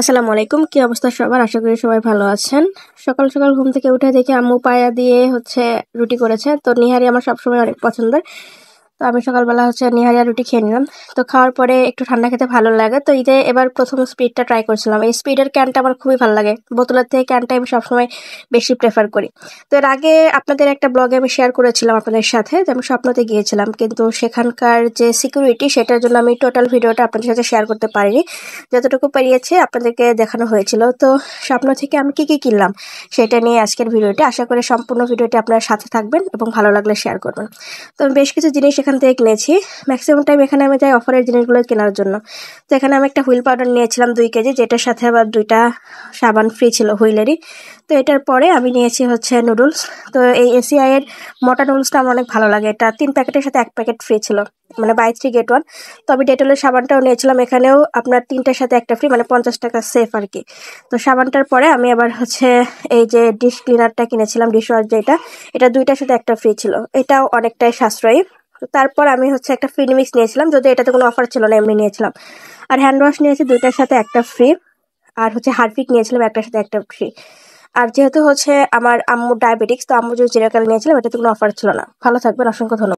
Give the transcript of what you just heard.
আসসালামু আলাইকুম। কি অবস্থা সবার? আশা করি সবাই ভালো আছেন। সকাল সকাল ঘুম থেকে উঠে দেখি আম্মু পায়া দিয়ে রুটি করেছে। তো নিহারি আমার সবসময় অনেক পছন্দের। তো আমি সকালবেলা নিহারি আর রুটি খেয়ে নিলাম। তো খাওয়ার পরে একটু ঠান্ডা খেতে ভালো লাগে। তো ঈদে এবার প্রথম স্পিডটা ট্রাই করছিলাম। এই স্পিডের ক্যানটা আমার খুবই ভালো লাগে। বোতলের থেকে ক্যানটা আমি সবসময় বেশি প্রেফার করি। তো এর আগে আপনাদের একটা ব্লগে আমি শেয়ার করেছিলাম আপনাদের সাথে যে আমি স্বপ্নতে গিয়েছিলাম, কিন্তু সেখানকার যে সিকিউরিটি সেটার জন্য আমি টোটাল ভিডিওটা আপনাদের সাথে শেয়ার করতে পারিনি। যতটুকু পেরিয়েছে আপনাদেরকে দেখানো হয়েছিল। তো স্বপ্ন থেকে আমি কি কি কিনলাম সেটা নিয়ে আজকের ভিডিওটি। আশা করি সম্পূর্ণ ভিডিওটি আপনার সাথে থাকবেন এবং ভালো লাগলে শেয়ার করবেন। তো আমি বেশ কিছু জিনিস এখান থেকে কিনেছি। ম্যাক্সিমাম টাইম এখানে আমি যাই অফারের জিনিসগুলো কেনার জন্য। তো এখানে আমি একটা হুইল পাউডার নিয়েছিলাম 2 কেজি, যেটার সাথে আবার 2টা সাবান ফ্রি ছিল হুইলেরই। তো এটার পরে আমি নিয়েছি নুডলস। তো এই এসিআই এর মোটা নুডলসটা আমার অনেক ভালো লাগে। এটা 3 প্যাকেটের সাথে 1 প্যাকেট ফ্রি ছিল, মানে বাই 3 গেট 1। তো আমি ডেটলের সাবানটাও নিয়েছিলাম, এখানেও আপনার 3টার সাথে একটা ফ্রি, মানে 50 টাকা সেফ আর কি। তো সাবানটার পরে আমি আবার এই যে ডিশ ক্লিনারটা কিনেছিলাম, ডিশ ওয়াশ যেটা, এটা 2টার সাথে একটা ফ্রি ছিল। এটাও অনেকটাই সাশ্রয়ী। তো তারপর আমি একটা ফিনিমিক্স নিয়েছিলাম, যদি এটাতে কোনো অফার ছিল না, এমনি নিয়েছিলাম। আর হ্যান্ড ওয়াশ নিয়েছি 2টার সাথে একটা ফ্রি। আর হারপিক নিয়েছিলাম, একটার সাথে একটা ফ্রি। আর যেহেতু আমার আম্মু ডায়াবেটিক্স, তো আম্মু যে জিরাকাল নিয়েছিলাম, এটাতে কোনো অফার ছিল না। ভালো থাকবেন, অসংখ্য ধন্যবাদ।